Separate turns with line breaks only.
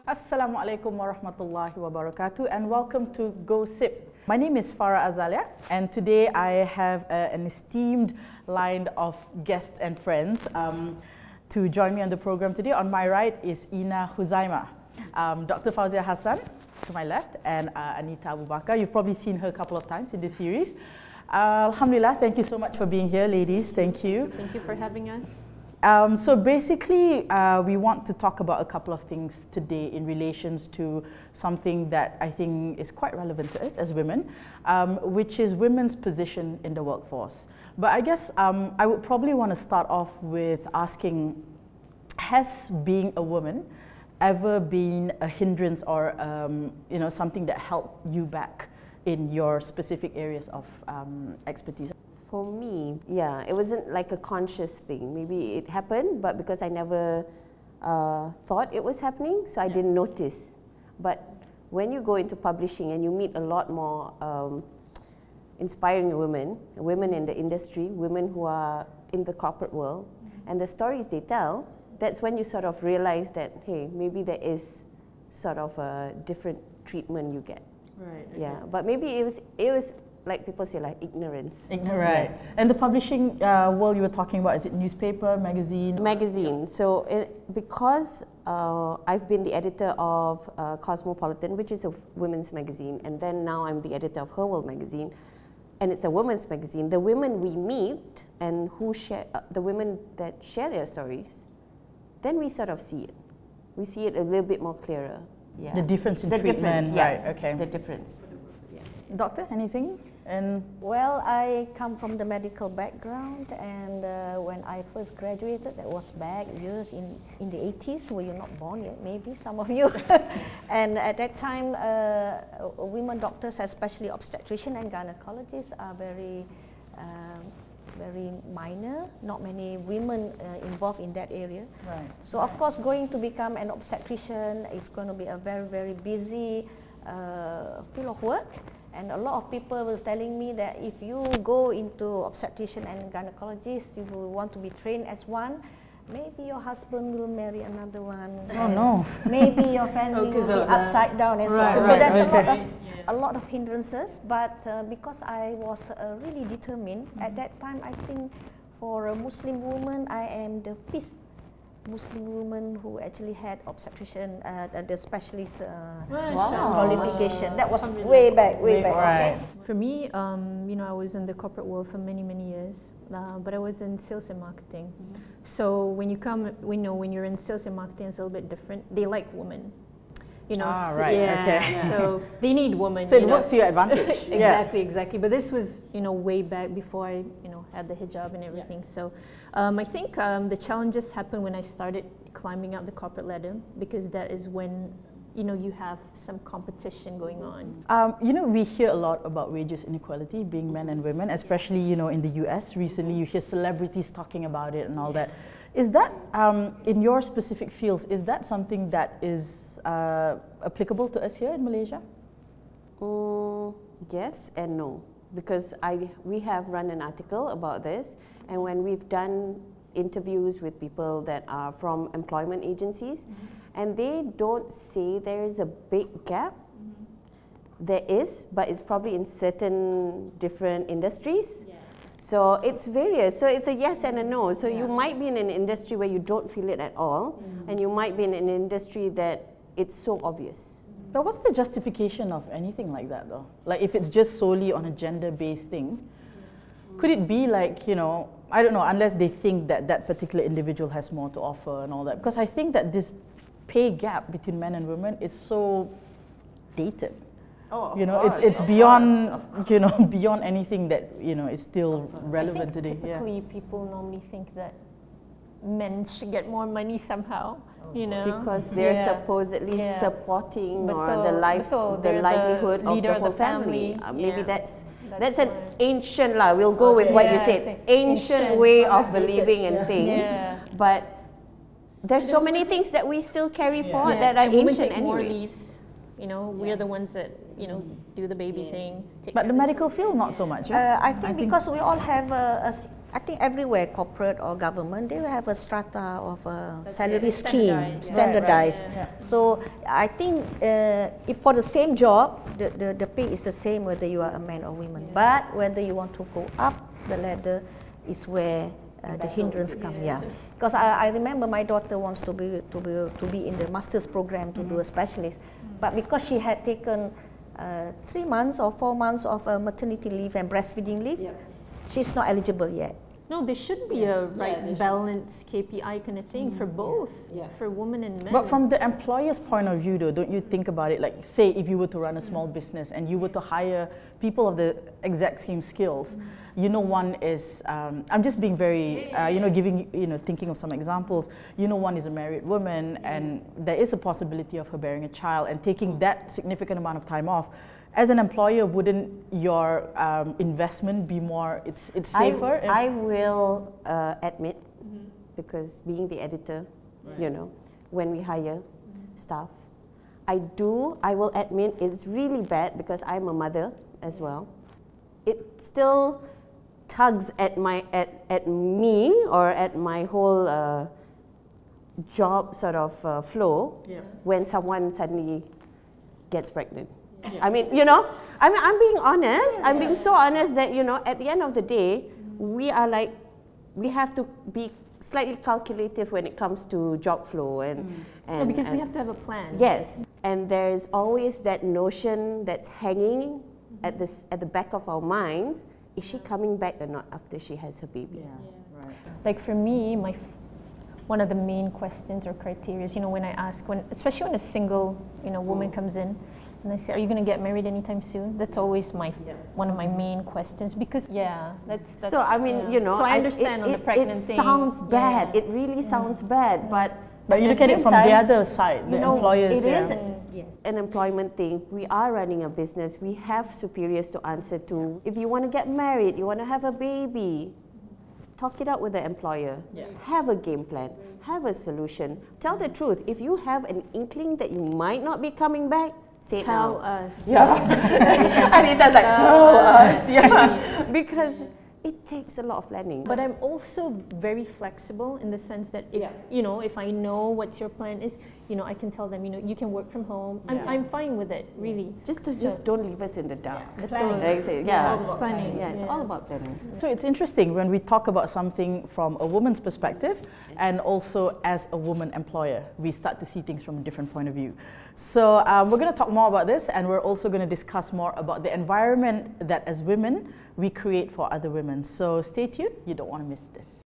Assalamualaikum warahmatullahi wabarakatuh, and welcome to Gossip. My name is Farah Azalia, and today I have an esteemed line of guests and friends to join me on the program today. On my right is Ina Huzaima, Dr. Fauzia Hassan to my left, and Anita Abu Bakar. You've probably seen her a couple of times in this series. Alhamdulillah, thank you so much for being here, ladies. Thank you.
Thank you for having us.
So basically, we want to talk about a couple of things today in relations to something that I think is quite relevant to us as women, which is women's position in the workforce. But I guess I would probably want to start off with asking, has being a woman ever been a hindrance or something that helped you back in your specific areas of expertise?
For me, yeah, it wasn't like a conscious thing. Maybe it happened, but because I never thought it was happening, so I didn't notice. But when you go into publishing and you meet a lot more inspiring women in the industry, women who are in the corporate world, and the stories they tell, that's when you sort of realize that, hey, maybe there is sort of a different treatment you get.
Right. Okay.
Yeah, but maybe it was like people say, like ignorance.
Ignorance. Yes. And the publishing world you were talking about, is it newspaper, magazine?
Magazine. So because I've been the editor of Cosmopolitan, which is a women's magazine, and then now I'm the editor of Her World magazine, and it's a women's magazine. The women we meet and who share, the women that share their stories, then we sort of see it. We see it a little bit more clearer. Yeah.
The difference in treatment,
yeah.
Right, okay.
The difference. Yeah.
Doctor, anything? And
well, I come from the medical background, and when I first graduated, that was back years in the 80s, where you're not born yet, maybe some of you. And at that time, women doctors, especially obstetrician and gynecologists, are very minor. Not many women involved in that area.
right.
So of course, going to become an obstetrician is going to be a very, very busy field of work. And a lot of people were telling me that if you go into obstetrician and gynecologist, you will want to be trained as one. Maybe your husband will marry another one.
Oh no.
Maybe your family will be upside down and so on. So there's a lot of hindrances. But because I was really determined, at that time, I think for a Muslim woman, I am the 5th Muslim woman who actually had obstetrician, the specialist qualification. That was way back.
Right.
Okay.
For me, I was in the corporate world for many years, but I was in sales and marketing. So when you come, when you're in sales and marketing, it's a little bit different. They like women.
Right.
Yeah,
okay.
so they need women.
So it works to your advantage.
Exactly. But this was, way back before I, had the hijab and everything. Yeah. So I think the challenges happened when I started climbing up the corporate ladder, because that is when, you have some competition going on.
We hear a lot about wages inequality, being men and women, especially, in the US. Recently, you hear celebrities talking about it and all that. Is that, in your specific fields, is that something that is applicable to us here in Malaysia?
Yes and no, because we have run an article about this, and when we've done interviews with people that are from employment agencies, and they don't say there's a big gap. There is, but it's probably in certain different industries. So it's various. So it's a yes and a no. So you might be in an industry where you don't feel it at all, and you might be in an industry that it's so obvious.
But what's the justification of anything like that, though? Like, if it's just solely on a gender-based thing, could it be like, I don't know, unless they think that that particular individual has more to offer and all that? Because I think that this pay gap between men and women is so dated.
Oh,
it's beyond, beyond anything that, is still relevant today.
Typically, people normally think that men should get more money somehow,
because they're supposedly supporting the livelihood of the whole family. Maybe that's an ancient we'll go with what you said, ancient way of believing in things. But there's so many things that we still carry forward that are ancient anyway.
More leaves. We're the ones that you know, do the baby thing.
But the medical field, not so much. Yeah?
I think because we all have I think everywhere, corporate or government, they will have a strata of a salary scheme, standardized.
Right. Yeah.
So I think if for the same job, the pay is the same whether you are a man or woman. But whether you want to go up the ladder is where the hindrance come. Yeah, because I remember my daughter wants to be in the master's program to do a specialist, but because she had taken 3 months or 4 months of maternity leave and breastfeeding leave, she's not eligible yet.
No, there should be a balance KPI kind of thing for both, for women and men.
But from the employer's point of view though, don't you think about it, like say if you were to run a small business and you were to hire people of the exact same skills, you know, one is, I'm just being very, you know, thinking of some examples, you know, one is a married woman and there is a possibility of her bearing a child and taking that significant amount of time off. As an employer, wouldn't your investment be more, it's safer?
I will admit, because being the editor, you know, when we hire staff, I will admit it's really bad because I'm a mother as well. It still tugs at me or at my whole job sort of flow when someone suddenly gets pregnant. I mean, you know, I'm being honest. I'm being so honest that, you know, at the end of the day, we are like, we have to be slightly calculative when it comes to job flow and
because we have to have a plan.
Yes, and there's always that notion that's hanging at the back of our minds. Is she coming back or not after she has her baby?
Right.
Like for me, one of the main questions or criteria is, you know, when I ask, especially when a single, you know, woman comes in, and I say, "Are you going to get married anytime soon?" That's always one of my main questions because that's
so I mean, you know,
so I understand on the pregnant thing.
It sounds bad. It really sounds bad, but
you look at it from the other side, the employers.
It is an employment thing. We are running a business. We have superiors to answer to. If you want to get married, you want to have a baby, talk it out with the employer. Have a game plan. Have a solution. Tell the truth. If you have an inkling that you might not be coming back,
tell us.
Yeah. Anita's like, tell us. Yeah. Because it takes a lot of planning.
But I'm also very flexible in the sense that if you know, if I know what your plan is, you know, I can tell them, you know, you can work from home. I'm fine with it, really.
Just don't leave us in the dark.
The planning.
It's
planning.
Yeah, it's all about planning.
So it's interesting when we talk about something from a woman's perspective and also as a woman employer, we start to see things from a different point of view. So we're going to talk more about this, and we're also going to discuss more about the environment that as women we create for other women. So stay tuned, you don't want to miss this.